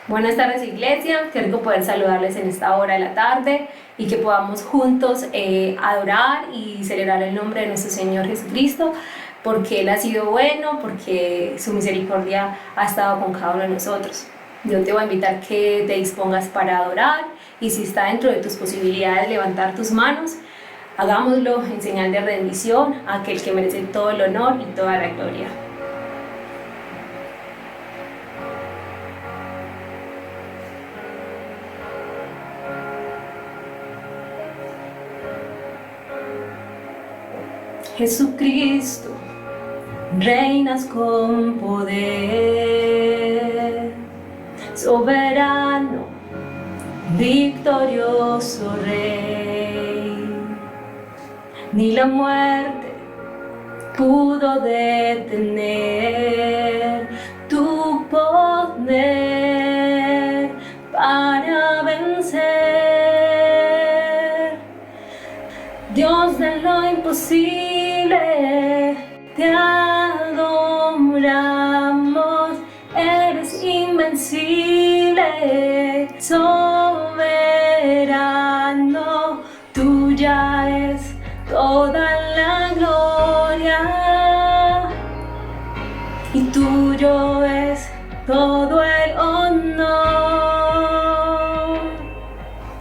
Buenas tardes, iglesia. Qué rico poder saludarles en esta hora de la tarde y que podamos juntos adorar y celebrar el nombre de nuestro Señor Jesucristo, porque Él ha sido bueno, porque su misericordia ha estado con cada uno de nosotros. Yo te voy a invitar que te dispongas para adorar y si está dentro de tus posibilidades levantar tus manos, hagámoslo en señal de rendición a aquel que merece todo el honor y toda la gloria. Jesucristo, reinas con poder, soberano, victorioso Rey. Ni la muerte pudo detener tu poder para vencer. Dios de lo imposible, te adoramos, eres invencible, soberano, tuya es toda la gloria y tuyo es todo el honor.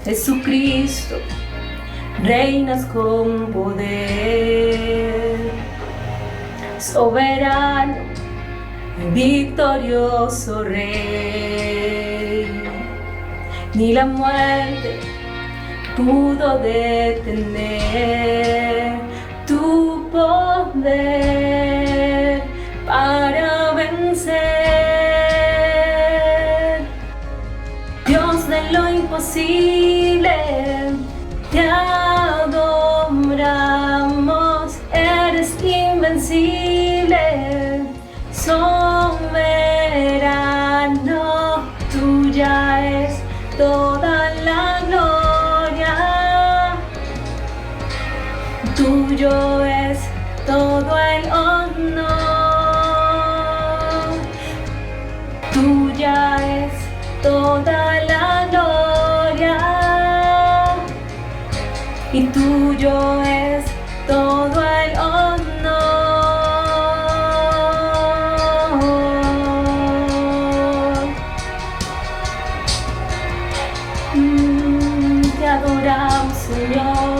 Jesucristo, reinas con poder, soberano, victorioso Rey. Ni la muerte pudo detener tu poder para vencer. Dios de lo imposible, te adoramos, eres invencible, soberano, tuya es toda la gloria, tuyo es todo el honor, tuya es toda la gloria y tuyo es todo el honor. Te adoramos, Señor.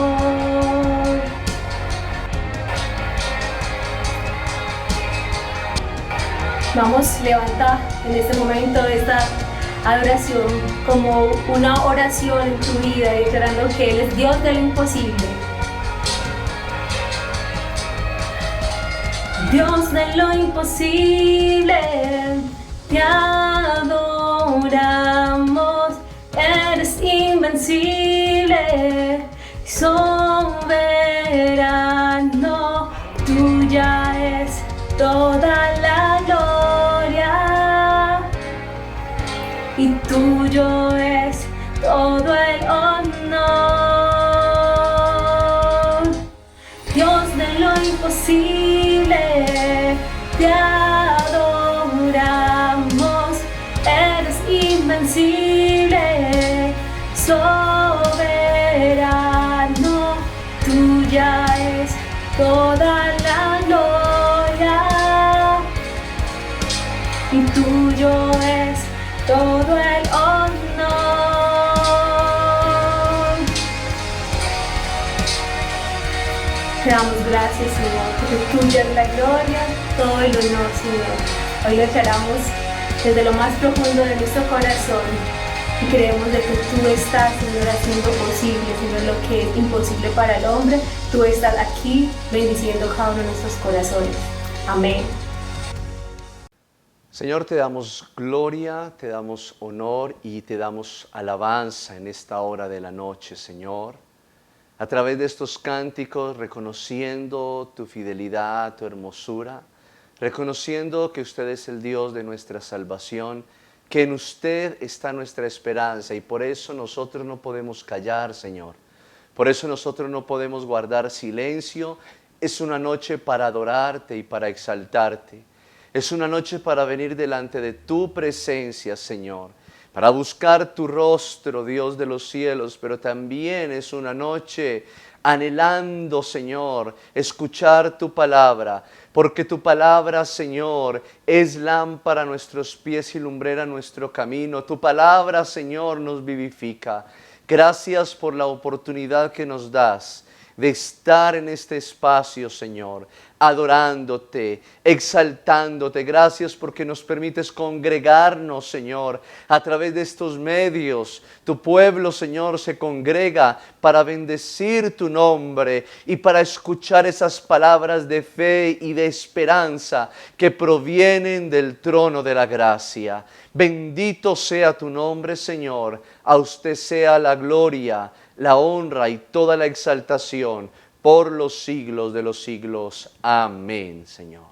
Vamos, levanta en este momento esta adoración como una oración en tu vida, declarando que Él es Dios de lo imposible. Dios de lo imposible, te adoramos, eres invencible, soberano, tuya es toda la gloria y tuyo es todo el honor. Dios de lo imposible, te adoramos, eres invencible, soberano, tuya es toda la gloria y tuyo es todo el honor. Te damos gracias, Señor, porque tuya es la gloria, todo el honor, Señor. Hoy lo declaramos desde lo más profundo de nuestro corazón y creemos de que tú estás, Señor, haciendo posible, Señor, lo que es imposible para el hombre. Tú estás aquí bendiciendo cada uno de nuestros corazones. Amén. Señor, te damos gloria, te damos honor y te damos alabanza en esta hora de la noche, Señor. A través de estos cánticos, reconociendo tu fidelidad, tu hermosura, reconociendo que usted es el Dios de nuestra salvación, que en usted está nuestra esperanza y por eso nosotros no podemos callar, Señor. Por eso nosotros no podemos guardar silencio. Es una noche para adorarte y para exaltarte. Es una noche para venir delante de tu presencia, Señor. para buscar tu rostro, Dios de los cielos, pero también es una noche anhelando, Señor, escuchar tu palabra, porque tu palabra, Señor, es lámpara a nuestros pies y lumbrera nuestro camino. Tu palabra, Señor, nos vivifica. Gracias por la oportunidad que nos das de estar en este espacio, Señor, adorándote, exaltándote. Gracias porque nos permites congregarnos, Señor, a través de estos medios. Tu pueblo, Señor, se congrega para bendecir tu nombre y para escuchar esas palabras de fe y de esperanza que provienen del trono de la gracia. Bendito sea tu nombre, Señor. A usted sea la gloria, la honra y toda la exaltación por los siglos de los siglos. Amén, Señor.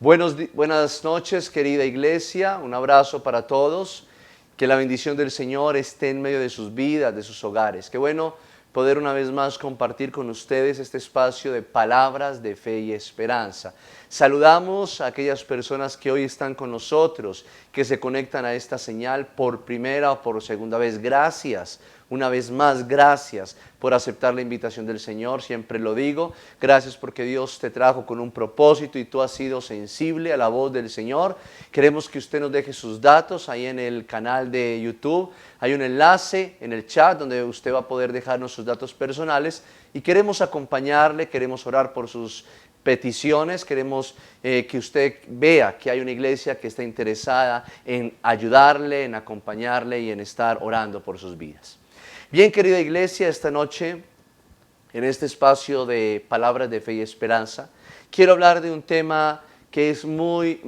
Buenas noches, querida iglesia. Un abrazo para todos. Que la bendición del Señor esté en medio de sus vidas, de sus hogares. Qué bueno poder una vez más compartir con ustedes este espacio de palabras de fe y esperanza. Saludamos a aquellas personas que hoy están con nosotros, que se conectan a esta señal por primera o por segunda vez. Gracias. Una vez más, gracias por aceptar la invitación del Señor, siempre lo digo. Gracias porque Dios te trajo con un propósito y tú has sido sensible a la voz del Señor. Queremos que usted nos deje sus datos ahí en el canal de YouTube. Hay un enlace en el chat donde usted va a poder dejarnos sus datos personales y queremos acompañarle, queremos orar por sus peticiones, queremos que usted vea que hay una iglesia que está interesada en ayudarle, en acompañarle y en estar orando por sus vidas. Bien, querida iglesia, esta noche, en este espacio de palabras de fe y esperanza, quiero hablar de un tema que es muy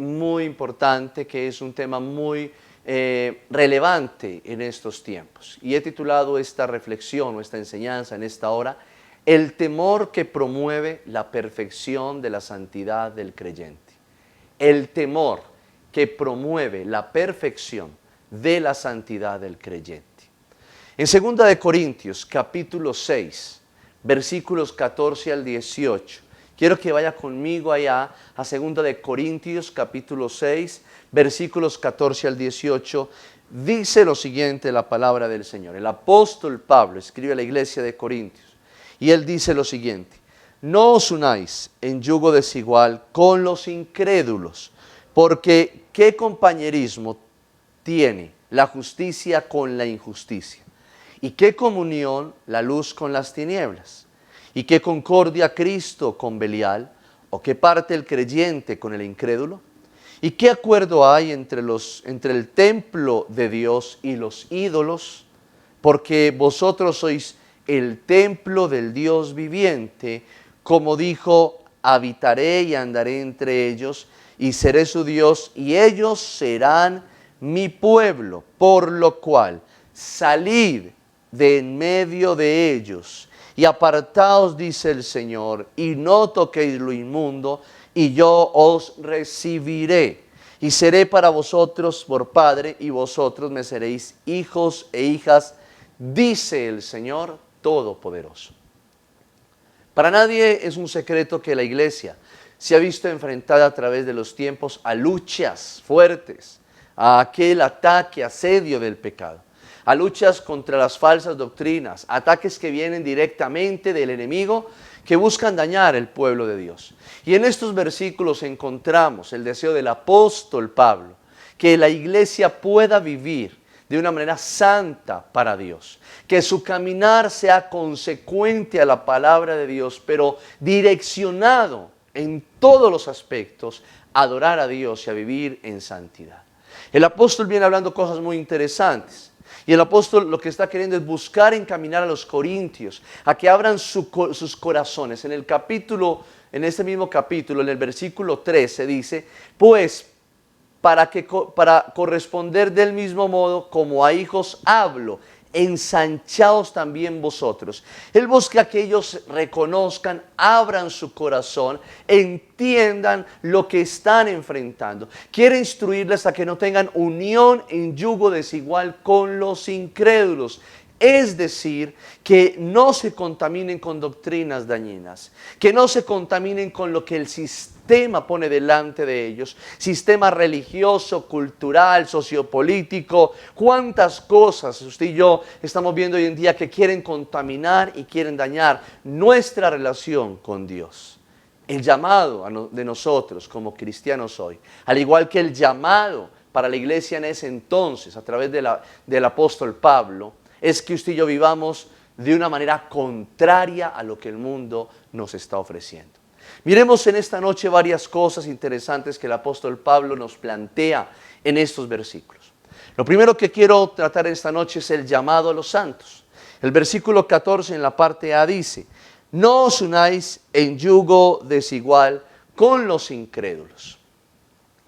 importante, que es un tema muy relevante en estos tiempos. Y he titulado esta reflexión o esta enseñanza en esta hora, el temor que promueve la perfección de la santidad del creyente. El temor que promueve la perfección de la santidad del creyente. En 2 de Corintios, capítulo 6, versículos 14 al 18. Quiero que vaya conmigo allá a 2 de Corintios, capítulo 6, versículos 14 al 18. Dice lo siguiente la palabra del Señor. El apóstol Pablo escribe a la iglesia de Corintios y él dice lo siguiente. No os unáis en yugo desigual con los incrédulos, porque ¿qué compañerismo tiene la justicia con la injusticia? ¿Y qué comunión la luz con las tinieblas? ¿Y qué concordia Cristo con Belial? ¿O qué parte el creyente con el incrédulo? ¿Y qué acuerdo hay entre el templo de Dios y los ídolos? Porque vosotros sois el templo del Dios viviente, como dijo, habitaré y andaré entre ellos, y seré su Dios, y ellos serán mi pueblo, por lo cual salid de en medio de ellos, y apartaos, dice el Señor, y no toquéis lo inmundo, y yo os recibiré, y seré para vosotros por Padre, y vosotros me seréis hijos e hijas, dice el Señor Todopoderoso. Para nadie es un secreto que la iglesia se ha visto enfrentada a través de los tiempos a luchas fuertes, a aquel ataque, asedio del pecado, a luchas contra las falsas doctrinas, ataques que vienen directamente del enemigo que buscan dañar el pueblo de Dios. Y en estos versículos encontramos el deseo del apóstol Pablo, que la iglesia pueda vivir de una manera santa para Dios, que su caminar sea consecuente a la palabra de Dios, pero direccionado en todos los aspectos a adorar a Dios y a vivir en santidad. El apóstol viene hablando cosas muy interesantes. Y el apóstol lo que está queriendo es buscar encaminar a los corintios a que abran sus corazones. En este mismo capítulo, en el versículo 13 dice, pues para corresponder del mismo modo como a hijos hablo, ensanchaos también vosotros. Él busca que ellos reconozcan, abran su corazón, entiendan lo que están enfrentando. Quiere instruirles a que no tengan unión en yugo desigual con los incrédulos. Es decir, que no se contaminen con doctrinas dañinas, que no se contaminen con lo que el sistema pone delante de ellos, sistema religioso, cultural, sociopolítico, cuántas cosas usted y yo estamos viendo hoy en día que quieren contaminar y quieren dañar nuestra relación con Dios. El llamado de nosotros como cristianos hoy, al igual que el llamado para la iglesia en ese entonces, a través del apóstol Pablo, es que usted y yo vivamos de una manera contraria a lo que el mundo nos está ofreciendo. Miremos en esta noche varias cosas interesantes que el apóstol Pablo nos plantea en estos versículos. Lo primero que quiero tratar esta noche es el llamado a los santos. El versículo 14 en la parte A dice: no os unáis en yugo desigual con los incrédulos.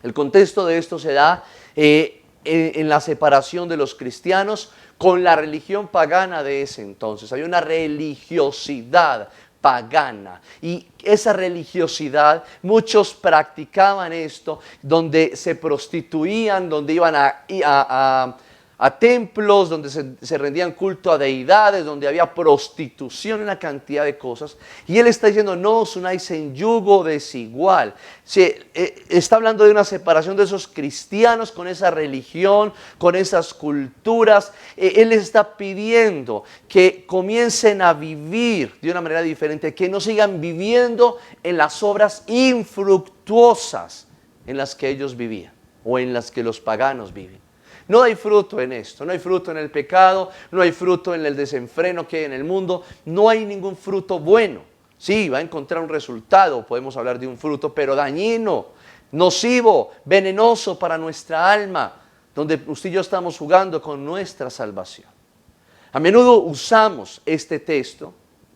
El contexto de esto se da en la separación de los cristianos con la religión pagana de ese entonces. Hay una religiosidad pagana, y esa religiosidad, muchos practicaban esto, donde se prostituían, donde iban a templos, donde se rendían culto a deidades, donde había prostitución, una cantidad de cosas. Y él está diciendo: no os unáis en yugo desigual. Está hablando de una separación de esos cristianos con esa religión, con esas culturas. Él está pidiendo que comiencen a vivir de una manera diferente, que no sigan viviendo en las obras infructuosas en las que ellos vivían o en las que los paganos viven. No hay fruto en esto, no hay fruto en el pecado, no hay fruto en el desenfreno que hay en el mundo, no hay ningún fruto bueno. Sí, va a encontrar un resultado, podemos hablar de un fruto, pero dañino, nocivo, venenoso para nuestra alma, donde usted y yo estamos jugando con nuestra salvación. A menudo usamos este texto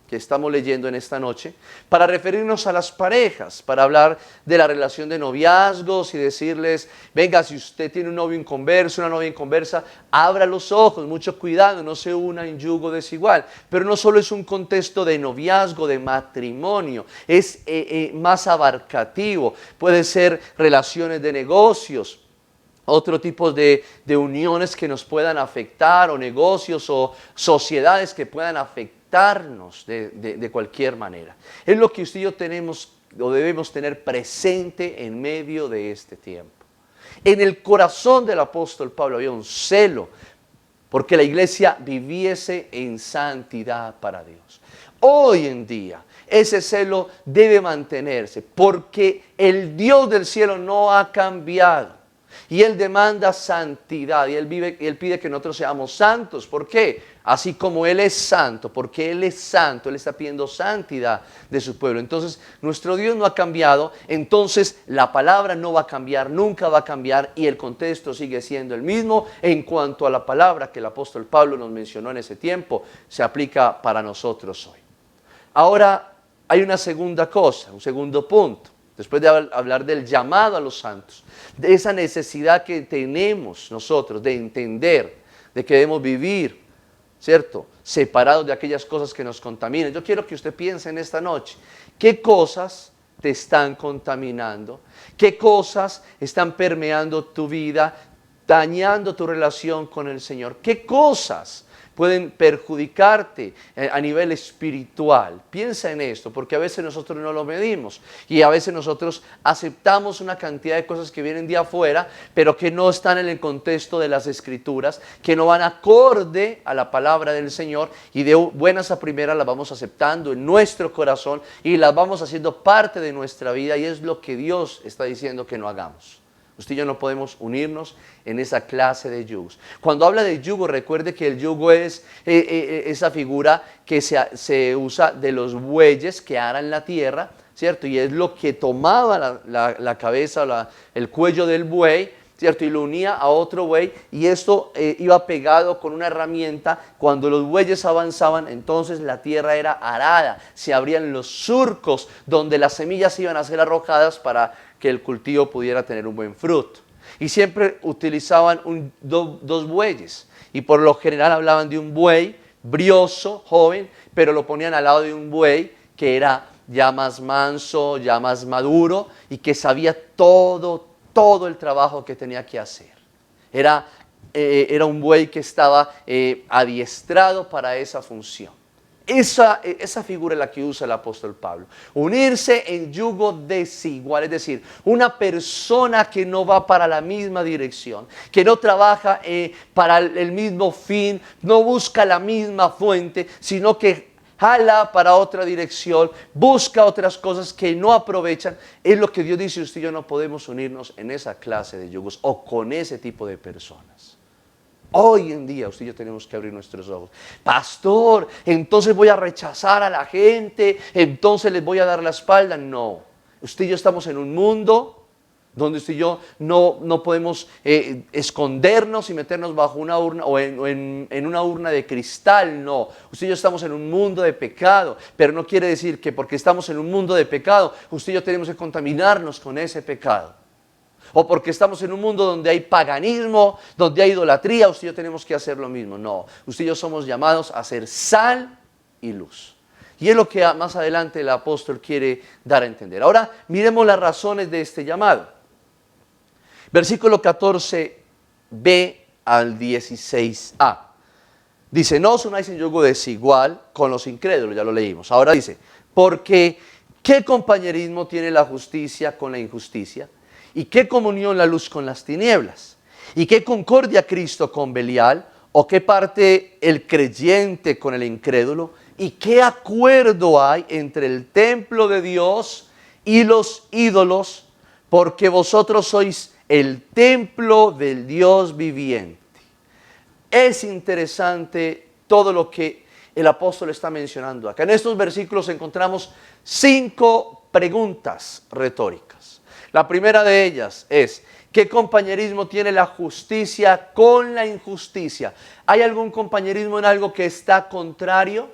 que estamos leyendo en esta noche para referirnos a las parejas, para hablar de la relación de noviazgos y decirles: venga, si usted tiene un novio inconverso, una novia inconversa, abra los ojos, mucho cuidado, no se una en yugo desigual. Pero no solo es un contexto de noviazgo, de matrimonio, es más abarcativo, puede ser relaciones de negocios, otro tipo de uniones que nos puedan afectar, o negocios o sociedades que puedan afectarnos de cualquier manera. Es lo que usted y yo tenemos o debemos tener presente en medio de este tiempo. En el corazón del apóstol Pablo había un celo porque la iglesia viviese en santidad para Dios. Hoy en día ese celo debe mantenerse porque el Dios del cielo no ha cambiado. Y Él demanda santidad, y Él pide que nosotros seamos santos. ¿Por qué? Así como Él es santo, porque Él es santo, Él está pidiendo santidad de su pueblo. Entonces, nuestro Dios no ha cambiado, entonces la palabra no va a cambiar, nunca va a cambiar, y el contexto sigue siendo el mismo en cuanto a la palabra que el apóstol Pablo nos mencionó en ese tiempo, se aplica para nosotros hoy. Ahora, hay una segunda cosa, un segundo punto. Después de hablar del llamado a los santos, de esa necesidad que tenemos nosotros de entender, de que debemos vivir, ¿cierto?, separados de aquellas cosas que nos contaminan. Yo quiero que usted piense en esta noche, ¿qué cosas te están contaminando? ¿Qué cosas están permeando tu vida, dañando tu relación con el Señor? ¿Qué cosas pueden perjudicarte a nivel espiritual? Piensa en esto, porque a veces nosotros no lo medimos y a veces nosotros aceptamos una cantidad de cosas que vienen de afuera, pero que no están en el contexto de las Escrituras, que no van acorde a la palabra del Señor, y de buenas a primeras las vamos aceptando en nuestro corazón y las vamos haciendo parte de nuestra vida, y es lo que Dios está diciendo que no hagamos. Usted y yo no podemos unirnos en esa clase de yugos. Cuando habla de yugo, recuerde que el yugo es esa figura que se usa de los bueyes que aran la tierra, ¿cierto? Y es lo que tomaba la cabeza o el cuello del buey, ¿cierto? Y lo unía a otro buey, y esto iba pegado con una herramienta. Cuando los bueyes avanzaban, entonces la tierra era arada, se abrían los surcos donde las semillas iban a ser arrojadas para que el cultivo pudiera tener un buen fruto. Y siempre utilizaban dos bueyes, y por lo general hablaban de un buey brioso, joven, pero lo ponían al lado de un buey que era ya más manso, ya más maduro, y que sabía todo el trabajo que tenía que hacer. Era era un buey que estaba adiestrado para esa función. Esa figura es la que usa el apóstol Pablo. Unirse en yugo desigual, es decir, una persona que no va para la misma dirección, que no trabaja para el mismo fin, no busca la misma fuente, sino que jala para otra dirección, busca otras cosas que no aprovechan. Es lo que Dios dice: usted y yo no podemos unirnos en esa clase de yugos o con ese tipo de personas. Hoy en día usted y yo tenemos que abrir nuestros ojos. Pastor, entonces voy a rechazar a la gente, entonces les voy a dar la espalda. No, usted y yo estamos en un mundo donde usted y yo no podemos escondernos y meternos bajo una urna o en una urna de cristal. No, usted y yo estamos en un mundo de pecado, pero no quiere decir que porque estamos en un mundo de pecado, usted y yo tenemos que contaminarnos con ese pecado. O porque estamos en un mundo donde hay paganismo, donde hay idolatría, usted y yo tenemos que hacer lo mismo. No, usted y yo somos llamados a ser sal y luz. Y es lo que más adelante el apóstol quiere dar a entender. Ahora miremos las razones de este llamado. Versículo 14b al 16a. Dice: no os unáis en yugo desigual con los incrédulos, ya lo leímos. Ahora dice: porque ¿qué compañerismo tiene la justicia con la injusticia? ¿Y qué comunión la luz con las tinieblas? ¿Y qué concordia Cristo con Belial? ¿O qué parte el creyente con el incrédulo? ¿Y qué acuerdo hay entre el templo de Dios y los ídolos? Porque vosotros sois el templo del Dios viviente. Es interesante todo lo que el apóstol está mencionando acá. En estos versículos encontramos 5 preguntas retóricas. La primera de ellas es: ¿qué compañerismo tiene la justicia con la injusticia? ¿Hay algún compañerismo en algo que está contrario?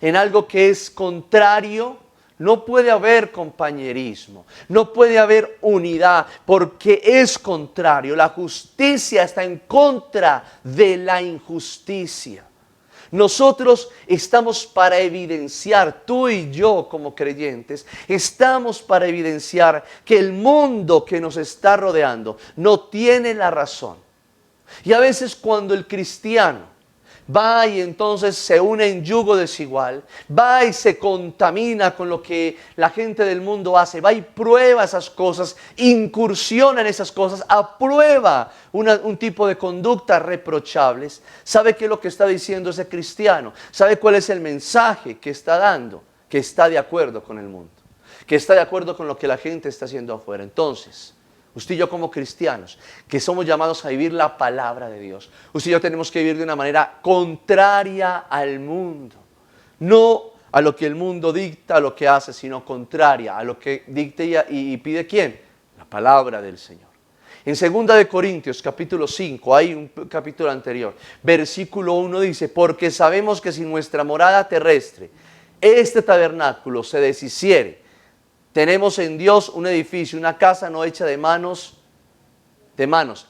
¿En algo que es contrario? No puede haber compañerismo, no puede haber unidad, porque es contrario. La justicia está en contra de la injusticia. Nosotros estamos para evidenciar, tú y yo como creyentes, estamos para evidenciar que el mundo que nos está rodeando no tiene la razón. Y a veces cuando el cristiano va y entonces se une en yugo desigual, va y se contamina con lo que la gente del mundo hace, va y prueba esas cosas, incursiona en esas cosas, aprueba un tipo de conductas reprochables. ¿Sabe qué es lo que está diciendo ese cristiano? ¿Sabe cuál es el mensaje que está dando? Que está de acuerdo con el mundo, que está de acuerdo con lo que la gente está haciendo afuera. Entonces, usted y yo como cristianos, que somos llamados a vivir la palabra de Dios, usted y yo tenemos que vivir de una manera contraria al mundo. No a lo que el mundo dicta, a lo que hace, sino contraria a lo que dicta y pide ¿quién? La palabra del Señor. En 2 de Corintios capítulo 5, hay un capítulo anterior, versículo 1 dice: porque sabemos que si nuestra morada terrestre, este tabernáculo, se deshiciere, tenemos en Dios un edificio, una casa no hecha de manos,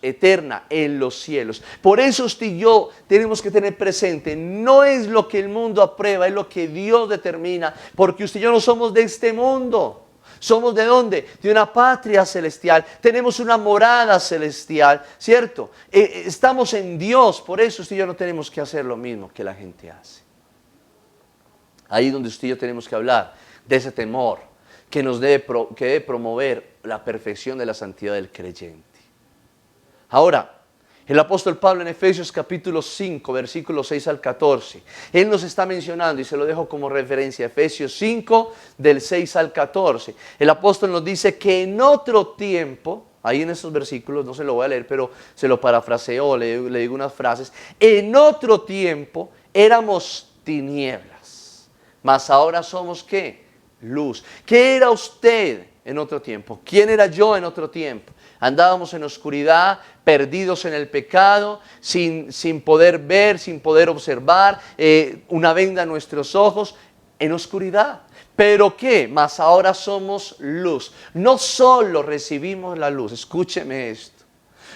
eterna en los cielos. Por eso usted y yo tenemos que tener presente, no es lo que el mundo aprueba, es lo que Dios determina, porque usted y yo no somos de este mundo. ¿Somos de dónde? De una patria celestial. Tenemos una morada celestial, ¿cierto? Estamos en Dios, por eso usted y yo no tenemos que hacer lo mismo que la gente hace. Ahí donde usted y yo tenemos que hablar de ese temor que debe promover la perfección de la santidad del creyente. Ahora, el apóstol Pablo en Efesios capítulo 5, versículos 6 al 14, él nos está mencionando, y se lo dejo como referencia, Efesios 5, del 6 al 14. El apóstol nos dice que en otro tiempo, ahí en esos versículos, no se lo voy a leer, pero se lo parafraseo, le digo unas frases. En otro tiempo éramos tinieblas, mas ahora somos ¿qué? Luz. ¿Qué era usted en otro tiempo? ¿Quién era yo en otro tiempo? Andábamos en oscuridad, perdidos en el pecado, sin poder ver, sin poder observar, una venda en nuestros ojos, en oscuridad. ¿Pero qué? Mas ahora somos luz. No solo recibimos la luz, escúcheme esto,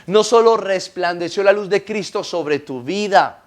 no solo resplandeció la luz de Cristo sobre tu vida,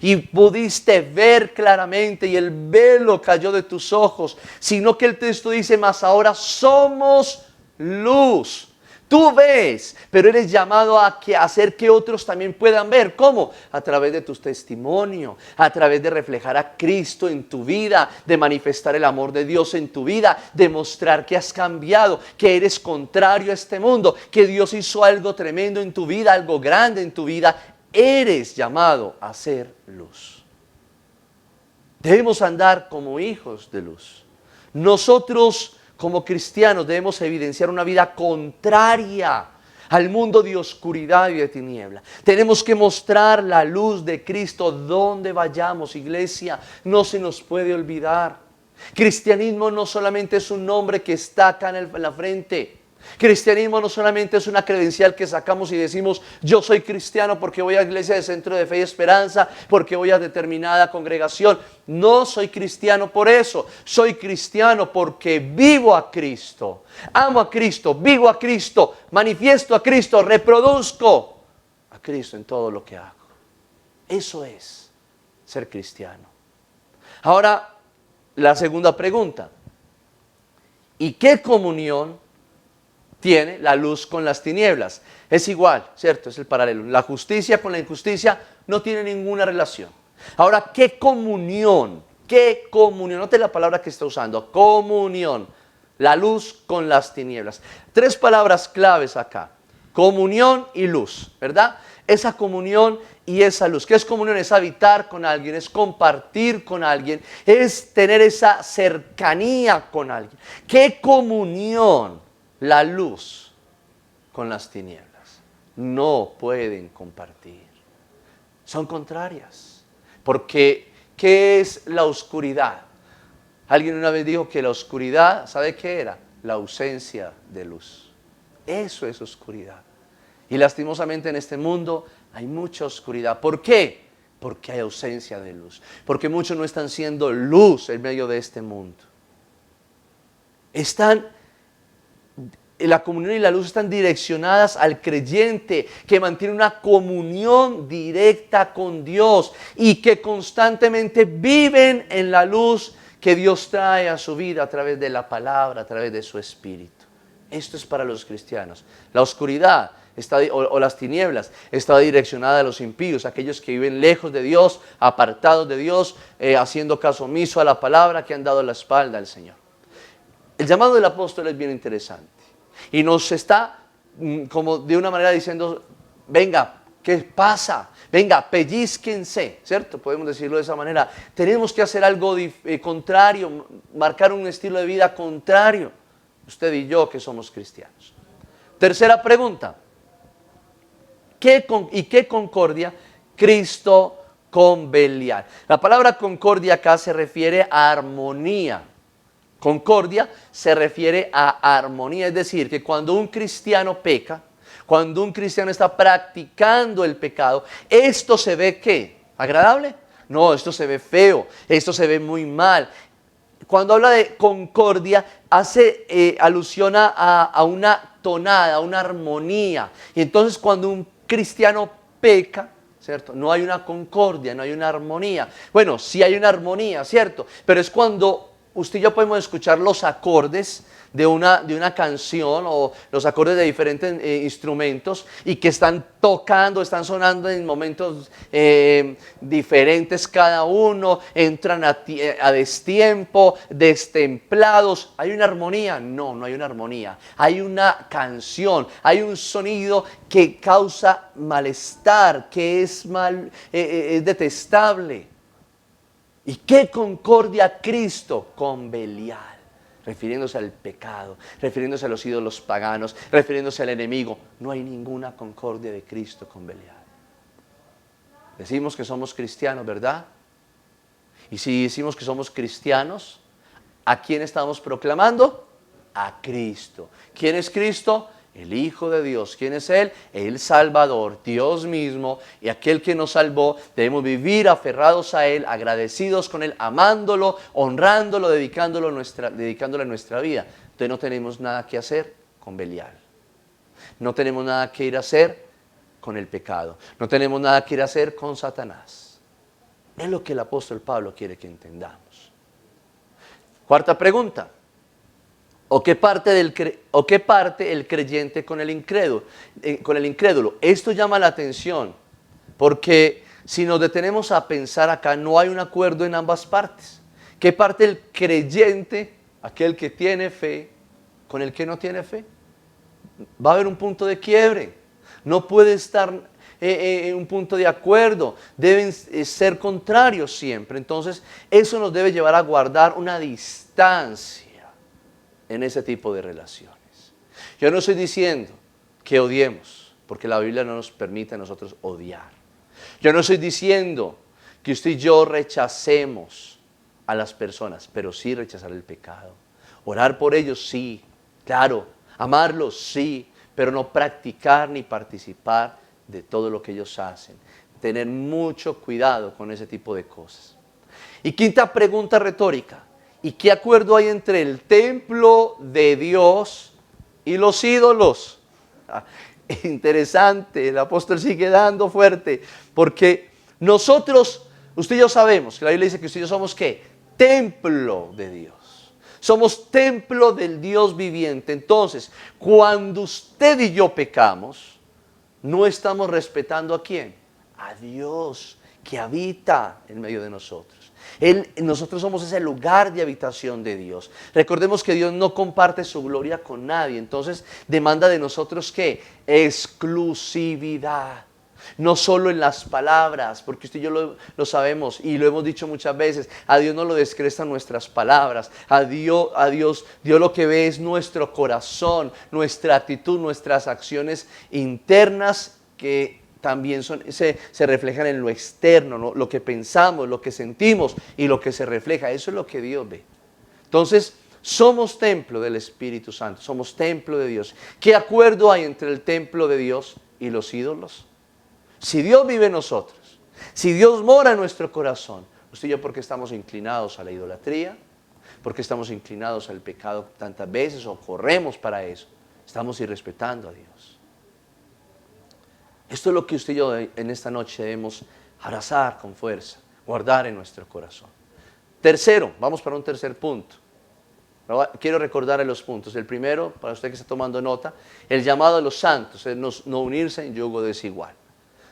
y pudiste ver claramente y el velo cayó de tus ojos, sino que el texto dice: mas ahora somos luz. Tú ves, pero eres llamado a hacer que otros también puedan ver. ¿Cómo? A través de tu testimonio, a través de reflejar a Cristo en tu vida, de manifestar el amor de Dios en tu vida, de mostrar que has cambiado, que eres contrario a este mundo, que Dios hizo algo tremendo en tu vida, algo grande en tu vida. Eres llamado a ser luz. Debemos andar como hijos de luz. Nosotros, como cristianos, debemos evidenciar una vida contraria al mundo de oscuridad y de tiniebla. Tenemos que mostrar la luz de Cristo donde vayamos, iglesia. No se nos puede olvidar. Cristianismo no solamente es un nombre que está acá en la frente. Cristianismo no solamente es una credencial que sacamos y decimos: yo soy cristiano porque voy a Iglesia de Centro de Fe y Esperanza, porque voy a determinada congregación. No soy cristiano por eso. Soy cristiano porque vivo a Cristo, amo a Cristo, vivo a Cristo, manifiesto a Cristo, reproduzco a Cristo en todo lo que hago. Eso es ser cristiano. Ahora, la segunda pregunta: ¿y qué comunión tiene la luz con las tinieblas? Es igual, ¿cierto? Es el paralelo. La justicia con la injusticia no tiene ninguna relación. Ahora, ¿qué comunión? ¿Qué comunión? Note la palabra que está usando. Comunión. La luz con las tinieblas. 3 palabras claves acá. Comunión y luz, ¿verdad? Esa comunión y esa luz. ¿Qué es comunión? Es habitar con alguien, es compartir con alguien, es tener esa cercanía con alguien. ¿Qué comunión? La luz con las tinieblas. No pueden compartir. Son contrarias. Porque, ¿qué es la oscuridad? Alguien una vez dijo que la oscuridad, ¿sabe qué era? La ausencia de luz. Eso es oscuridad. Y lastimosamente en este mundo hay mucha oscuridad. ¿Por qué? Porque hay ausencia de luz. Porque muchos no están siendo luz en medio de este mundo. La comunión y la luz están direccionadas al creyente que mantiene una comunión directa con Dios y que constantemente viven en la luz que Dios trae a su vida a través de la palabra, a través de su espíritu. Esto es para los cristianos. La oscuridad o las tinieblas está direccionada a los impíos, aquellos que viven lejos de Dios, apartados de Dios, haciendo caso omiso a la palabra, que han dado la espalda al Señor. El llamado del apóstol es bien interesante. Y nos está como de una manera diciendo: venga, ¿qué pasa? Venga, pellizquense, ¿cierto? Podemos decirlo de esa manera. Tenemos que hacer algo contrario, marcar un estilo de vida contrario. Usted y yo que somos cristianos. Tercera pregunta: ¿qué concordia Cristo con Belial? La palabra concordia acá se refiere a armonía. Concordia se refiere a armonía, es decir, que cuando un cristiano peca, cuando un cristiano está practicando el pecado, ¿esto se ve qué? ¿Agradable? No, esto se ve feo, esto se ve muy mal. Cuando habla de concordia, hace alusión a una tonada, a una armonía. Y entonces cuando un cristiano peca, ¿cierto? No hay una concordia, no hay una armonía. Bueno, sí hay una armonía, ¿cierto? Pero es cuando usted y yo podemos escuchar los acordes de una canción o los acordes de diferentes instrumentos y que están tocando, están sonando en momentos diferentes cada uno, entran a destiempo, destemplados. ¿Hay una armonía? No, no hay una armonía. Hay una canción, hay un sonido que causa malestar, que es detestable. ¿Y qué concordia Cristo con Belial? Refiriéndose al pecado, refiriéndose a los ídolos paganos, refiriéndose al enemigo. No hay ninguna concordia de Cristo con Belial. Decimos que somos cristianos, ¿verdad? Y si decimos que somos cristianos, ¿a quién estamos proclamando? A Cristo. ¿Quién es Cristo? El Hijo de Dios. ¿Quién es Él? El Salvador, Dios mismo, y aquel que nos salvó. Debemos vivir aferrados a Él, agradecidos con Él, amándolo, honrándolo, dedicándole nuestra vida. Entonces no tenemos nada que hacer con Belial. No tenemos nada que ir a hacer con el pecado. No tenemos nada que ir a hacer con Satanás. Es lo que el apóstol Pablo quiere que entendamos. Cuarta pregunta: ¿O qué parte el creyente con el incrédulo? Esto llama la atención, porque si nos detenemos a pensar acá, no hay un acuerdo en ambas partes. ¿Qué parte el creyente, aquel que tiene fe, con el que no tiene fe? Va a haber un punto de quiebre. No puede estar en un punto de acuerdo. Deben ser contrarios siempre. Entonces, eso nos debe llevar a guardar una distancia en ese tipo de relaciones. Yo no estoy diciendo que odiemos, porque la Biblia no nos permite a nosotros odiar. Yo no estoy diciendo que usted y yo rechacemos a las personas, pero sí rechazar el pecado. Orar por ellos, sí, claro. Amarlos, sí, pero no practicar ni participar de todo lo que ellos hacen. Tener mucho cuidado con ese tipo de cosas. Y quinta pregunta retórica. ¿Y qué acuerdo hay entre el templo de Dios y los ídolos? Interesante, el apóstol sigue dando fuerte, porque nosotros, usted y yo sabemos, que la Biblia dice que usted y yo somos ¿qué? Templo de Dios. Somos templo del Dios viviente. Entonces, cuando usted y yo pecamos, no estamos respetando ¿a quién? A Dios, que habita en medio de nosotros. Nosotros somos ese lugar de habitación de Dios. Recordemos que Dios no comparte su gloria con nadie. Entonces demanda de nosotros ¿qué? Exclusividad. No solo en las palabras, porque usted y yo lo sabemos y lo hemos dicho muchas veces. A Dios no lo descrestan nuestras palabras. A Dios lo que ve es nuestro corazón, nuestra actitud, nuestras acciones internas que también se reflejan en lo externo, ¿no? Lo que pensamos, lo que sentimos y lo que se refleja. Eso es lo que Dios ve. Entonces, somos templo del Espíritu Santo, somos templo de Dios. ¿Qué acuerdo hay entre el templo de Dios y los ídolos? Si Dios vive en nosotros, si Dios mora en nuestro corazón, usted y yo, ¿por qué estamos inclinados a la idolatría? ¿Por qué estamos inclinados al pecado tantas veces o corremos para eso? Estamos irrespetando a Dios. Esto es lo que usted y yo en esta noche debemos abrazar con fuerza, guardar en nuestro corazón. Tercero, vamos para un tercer punto. Quiero recordarle los puntos. El primero, para usted que está tomando nota, el llamado a los santos es no unirse en yugo desigual.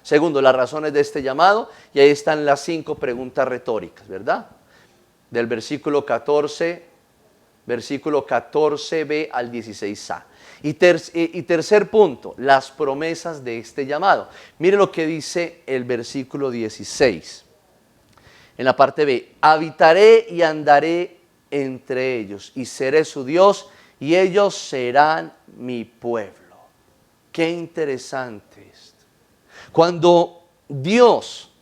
Segundo, las razones de este llamado, y ahí están las 5 preguntas retóricas, ¿verdad? Del versículo 14b al 16a. Y tercer punto, las promesas de este llamado. Mire lo que dice el versículo 16. En la parte B, habitaré y andaré entre ellos y seré su Dios y ellos serán mi pueblo. Qué interesante esto. Cuando Dios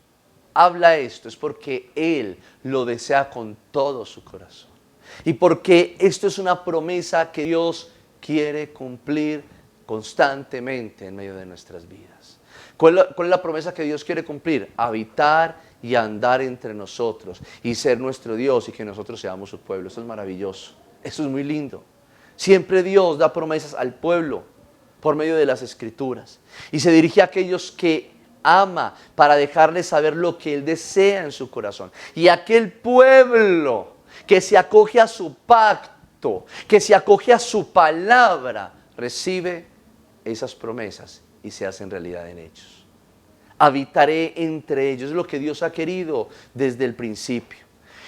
habla esto es porque Él lo desea con todo su corazón. Y porque esto es una promesa que Dios quiere cumplir constantemente en medio de nuestras vidas. ¿Cuál es la promesa que Dios quiere cumplir? Habitar y andar entre nosotros y ser nuestro Dios y que nosotros seamos su pueblo. Eso es maravilloso, eso es muy lindo. Siempre Dios da promesas al pueblo por medio de las Escrituras y se dirige a aquellos que ama para dejarles saber lo que Él desea en su corazón. Y aquel pueblo que se acoge a su pacto, que se acoge a su palabra, recibe esas promesas y se hacen realidad en ellos. Habitaré entre ellos, es lo que Dios ha querido desde el principio.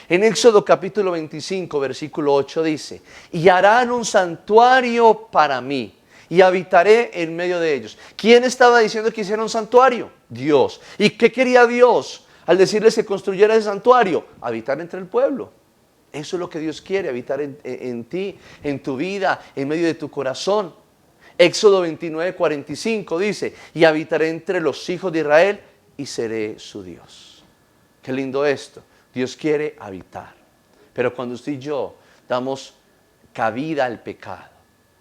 En Éxodo capítulo 25, versículo 8 dice, y harán un santuario para mí y habitaré en medio de ellos. ¿Quién estaba diciendo que hiciera un santuario? Dios. ¿Y qué quería Dios al decirles que construyera ese santuario? Habitar entre el pueblo. Eso es lo que Dios quiere, habitar en ti, en tu vida, en medio de tu corazón. Éxodo 29, 45 dice, y habitaré entre los hijos de Israel y seré su Dios. Qué lindo esto. Dios quiere habitar. Pero cuando usted y yo damos cabida al pecado,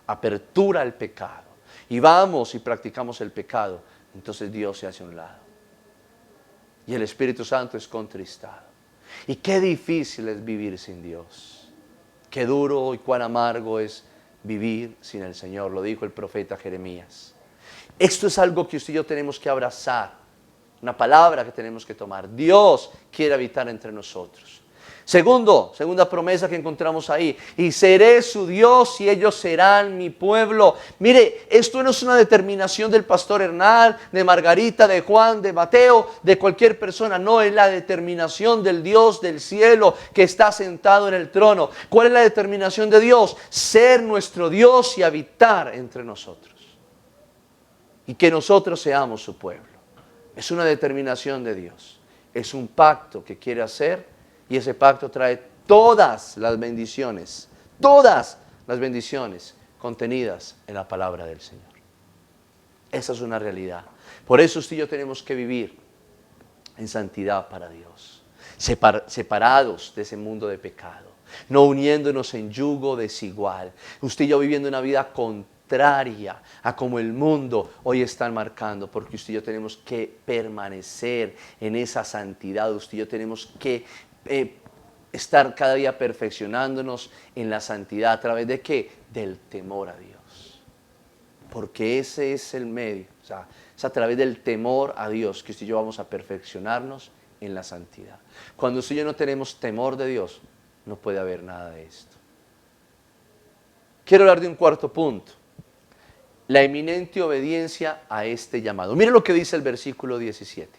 apertura al pecado, y vamos y practicamos el pecado, entonces Dios se hace a un lado. Y el Espíritu Santo es contristado. Y qué difícil es vivir sin Dios. Qué duro y cuán amargo es vivir sin el Señor, lo dijo el profeta Jeremías. Esto es algo que usted y yo tenemos que abrazar, una palabra que tenemos que tomar. Dios quiere habitar entre nosotros. Segunda promesa que encontramos ahí. Y seré su Dios y ellos serán mi pueblo. Mire, esto no es una determinación del pastor Hernán, de Margarita, de Juan, de Mateo, de cualquier persona. No, es la determinación del Dios del cielo que está sentado en el trono. ¿Cuál es la determinación de Dios? Ser nuestro Dios y habitar entre nosotros. Y que nosotros seamos su pueblo. Es una determinación de Dios. Es un pacto que quiere hacer. Y ese pacto trae todas las bendiciones contenidas en la palabra del Señor. Esa es una realidad. Por eso usted y yo tenemos que vivir en santidad para Dios, separados de ese mundo de pecado, no uniéndonos en yugo desigual. Usted y yo viviendo una vida contraria a como el mundo hoy está marcando, porque usted y yo tenemos que permanecer en esa santidad. Usted y yo tenemos que estar cada día perfeccionándonos en la santidad. ¿A través de qué? Del temor a Dios. Porque ese es el medio. O sea, es a través del temor a Dios que usted y yo vamos a perfeccionarnos en la santidad. Cuando usted y yo no tenemos temor de Dios, no puede haber nada de esto. Quiero hablar de un cuarto punto. La eminente obediencia a este llamado. Mire lo que dice el versículo 17.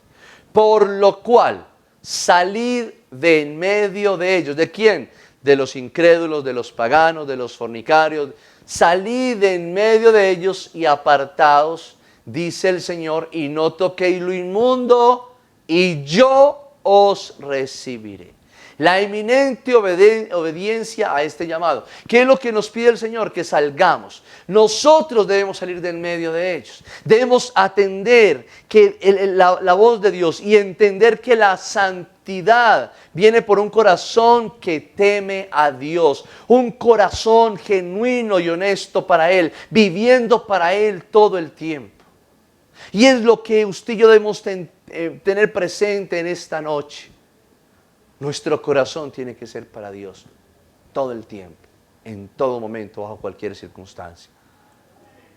Por lo cual, salid de en medio de ellos. ¿De quién? De los incrédulos, de los paganos, de los fornicarios. Salid de en medio de ellos y apartaos, dice el Señor, y no toquéis lo inmundo, y yo os recibiré. La eminente obediencia a este llamado. ¿Qué es lo que nos pide el Señor? Que salgamos. Nosotros debemos salir del medio de ellos. Debemos atender la voz de Dios y entender que la santidad viene por un corazón que teme a Dios. Un corazón genuino y honesto para Él, viviendo para Él todo el tiempo. Y es lo que usted y yo debemos tener presente en esta noche. Nuestro corazón tiene que ser para Dios todo el tiempo, en todo momento, bajo cualquier circunstancia.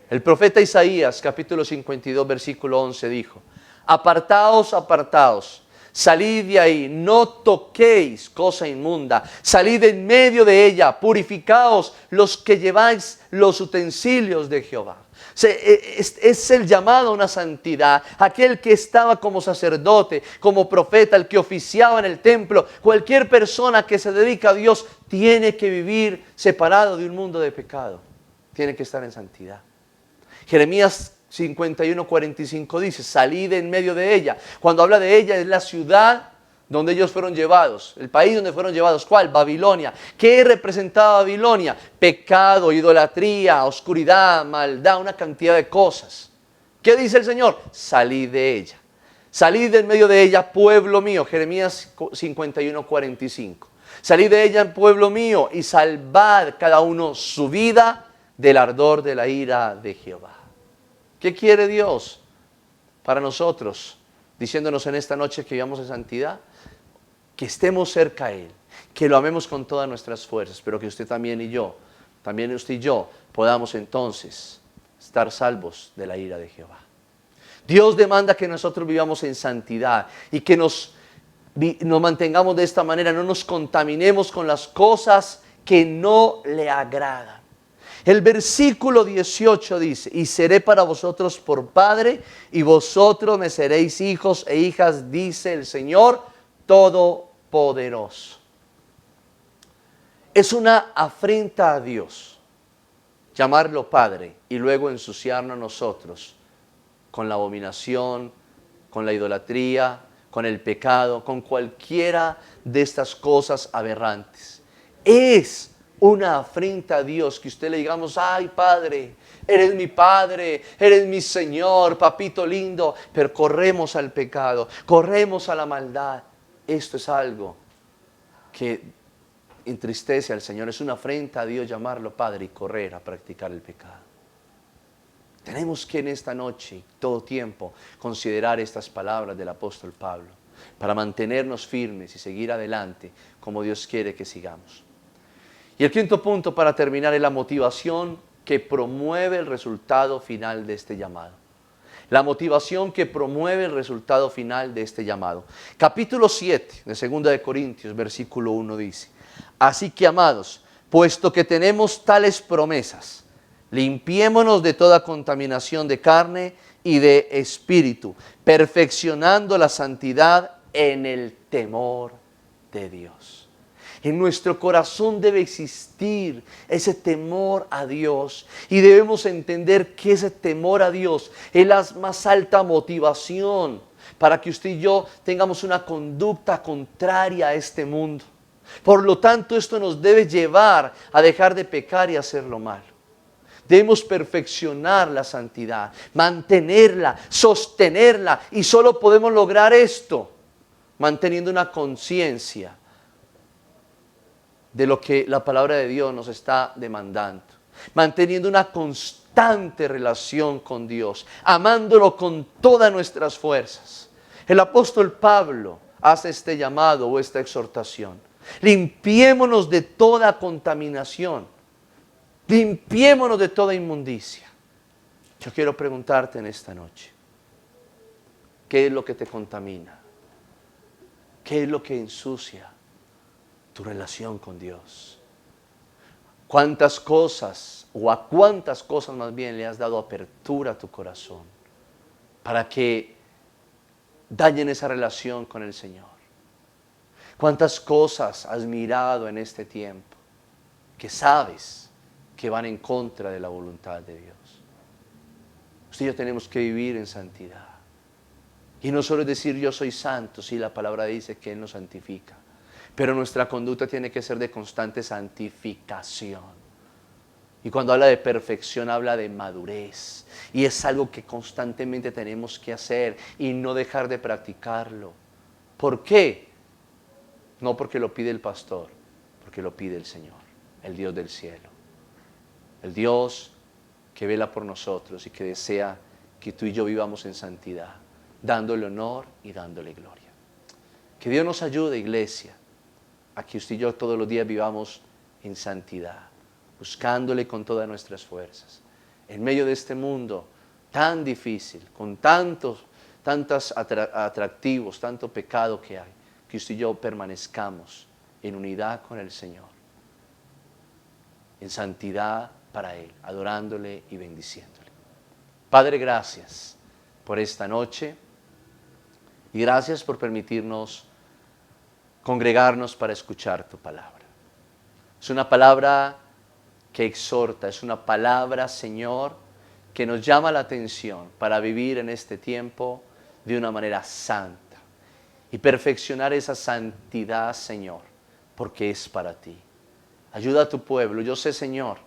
El profeta Isaías, capítulo 52, versículo 11, dijo: apartaos, apartaos, salid de ahí, no toquéis cosa inmunda, salid en medio de ella, purificaos los que lleváis los utensilios de Jehová. Es el llamado a una santidad. Aquel que estaba como sacerdote, como profeta, el que oficiaba en el templo, cualquier persona que se dedica a Dios tiene que vivir separado de un mundo de pecado. Tiene que estar en santidad. Jeremías 51:45 dice: salid en medio de ella. Cuando habla de ella es la ciudad donde ellos fueron llevados, el país donde fueron llevados. ¿Cuál? Babilonia. ¿Qué representaba Babilonia? Pecado, idolatría, oscuridad, maldad, una cantidad de cosas. ¿Qué dice el Señor? Salid de ella. Salid en medio de ella, pueblo mío. Jeremías 51:45. Salid de ella, pueblo mío, y salvad cada uno su vida del ardor de la ira de Jehová. ¿Qué quiere Dios para nosotros? Diciéndonos en esta noche que vivamos en santidad, que estemos cerca a Él, que lo amemos con todas nuestras fuerzas, pero que usted también y yo, también usted y yo, podamos entonces estar salvos de la ira de Jehová. Dios demanda que nosotros vivamos en santidad y que nos mantengamos de esta manera, no nos contaminemos con las cosas que no le agradan. El versículo 18 dice: y seré para vosotros por padre, y vosotros me seréis hijos e hijas, dice el Señor Todopoderoso. Es una afrenta a Dios llamarlo Padre y luego ensuciarnos nosotros con la abominación, con la idolatría, con el pecado, con cualquiera de estas cosas aberrantes. Es una afrenta a Dios que usted le digamos: ay, Padre, eres mi Padre, eres mi Señor, papito lindo, pero corremos al pecado, corremos a la maldad. Esto es algo que entristece al Señor. Es una afrenta a Dios llamarlo Padre y correr a practicar el pecado. Tenemos que en esta noche y todo tiempo considerar estas palabras del apóstol Pablo para mantenernos firmes y seguir adelante como Dios quiere que sigamos. Y el quinto punto para terminar es la motivación que promueve el resultado final de este llamado. La motivación que promueve el resultado final de este llamado. Capítulo 7 de 2 de Corintios, versículo 1 dice: así que, amados, puesto que tenemos tales promesas, limpiémonos de toda contaminación de carne y de espíritu, perfeccionando la santidad en el temor de Dios. En nuestro corazón debe existir ese temor a Dios y debemos entender que ese temor a Dios es la más alta motivación para que usted y yo tengamos una conducta contraria a este mundo. Por lo tanto, esto nos debe llevar a dejar de pecar y hacer lo malo. Debemos perfeccionar la santidad, mantenerla, sostenerla, y solo podemos lograr esto manteniendo una conciencia de lo que la palabra de Dios nos está demandando, manteniendo una constante relación con Dios, amándolo con todas nuestras fuerzas. El apóstol Pablo hace este llamado o esta exhortación: limpiémonos de toda contaminación, limpiémonos de toda inmundicia. Yo quiero preguntarte en esta noche, ¿qué es lo que te contamina? ¿Qué es lo que ensucia tu relación con Dios? ¿Cuántas cosas, o a cuántas cosas más bien, le has dado apertura a tu corazón para que dañen esa relación con el Señor? ¿Cuántas cosas has mirado en este tiempo que sabes que van en contra de la voluntad de Dios? Usted y yo tenemos que vivir en santidad. Y no solo es decir yo soy santo, si la palabra dice que Él nos santifica. Pero nuestra conducta tiene que ser de constante santificación. Y cuando habla de perfección, habla de madurez. Y es algo que constantemente tenemos que hacer y no dejar de practicarlo. ¿Por qué? No porque lo pide el pastor, porque lo pide el Señor, el Dios del cielo. El Dios que vela por nosotros y que desea que tú y yo vivamos en santidad, dándole honor y dándole gloria. Que Dios nos ayude, iglesia, a que usted y yo todos los días vivamos en santidad, buscándole con todas nuestras fuerzas. En medio de este mundo tan difícil, con tantos atractivos, tanto pecado que hay, que usted y yo permanezcamos en unidad con el Señor, en santidad para Él, adorándole y bendiciéndole. Padre, gracias por esta noche y gracias por permitirnos congregarnos para escuchar tu palabra. Es una palabra que exhorta, es una palabra, Señor, que nos llama la atención para vivir en este tiempo de una manera santa y perfeccionar esa santidad, Señor, porque es para ti. Ayuda a tu pueblo. Yo sé, Señor,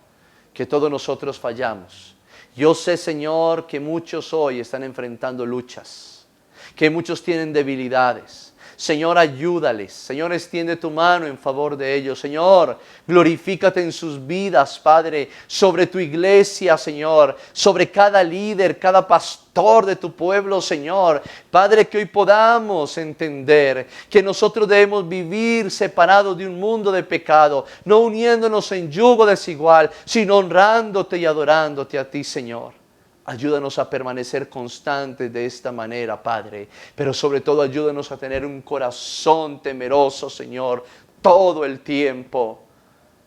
que todos nosotros fallamos. Yo sé, Señor, que muchos hoy están enfrentando luchas, que muchos tienen debilidades. Señor, ayúdales. Señor, extiende tu mano en favor de ellos. Señor, glorifícate en sus vidas, Padre, sobre tu iglesia, Señor, sobre cada líder, cada pastor de tu pueblo, Señor. Padre, que hoy podamos entender que nosotros debemos vivir separados de un mundo de pecado, no uniéndonos en yugo desigual, sino honrándote y adorándote a ti, Señor. Ayúdanos a permanecer constantes de esta manera, Padre. Pero sobre todo ayúdanos a tener un corazón temeroso, Señor, todo el tiempo.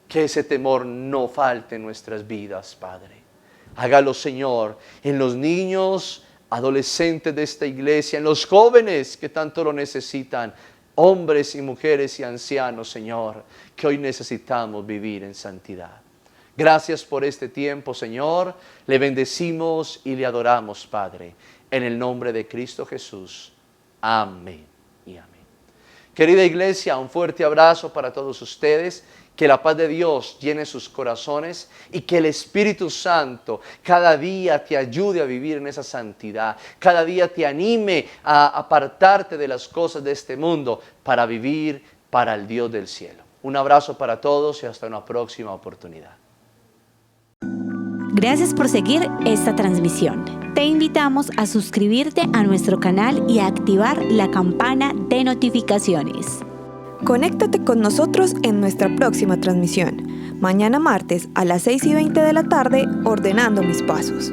Que ese temor no falte en nuestras vidas, Padre. Hágalo, Señor, en los niños, adolescentes de esta iglesia, en los jóvenes que tanto lo necesitan, hombres y mujeres y ancianos, Señor, que hoy necesitamos vivir en santidad. Gracias por este tiempo, Señor. Le bendecimos y le adoramos, Padre, en el nombre de Cristo Jesús. Amén y amén. Querida iglesia, un fuerte abrazo para todos ustedes. Que la paz de Dios llene sus corazones y que el Espíritu Santo cada día te ayude a vivir en esa santidad. Cada día te anime a apartarte de las cosas de este mundo para vivir para el Dios del cielo. Un abrazo para todos y hasta una próxima oportunidad. Gracias por seguir esta transmisión. Te invitamos a suscribirte a nuestro canal y a activar la campana de notificaciones. Conéctate con nosotros en nuestra próxima transmisión, mañana martes a las 6:20 de la tarde, ordenando mis pasos.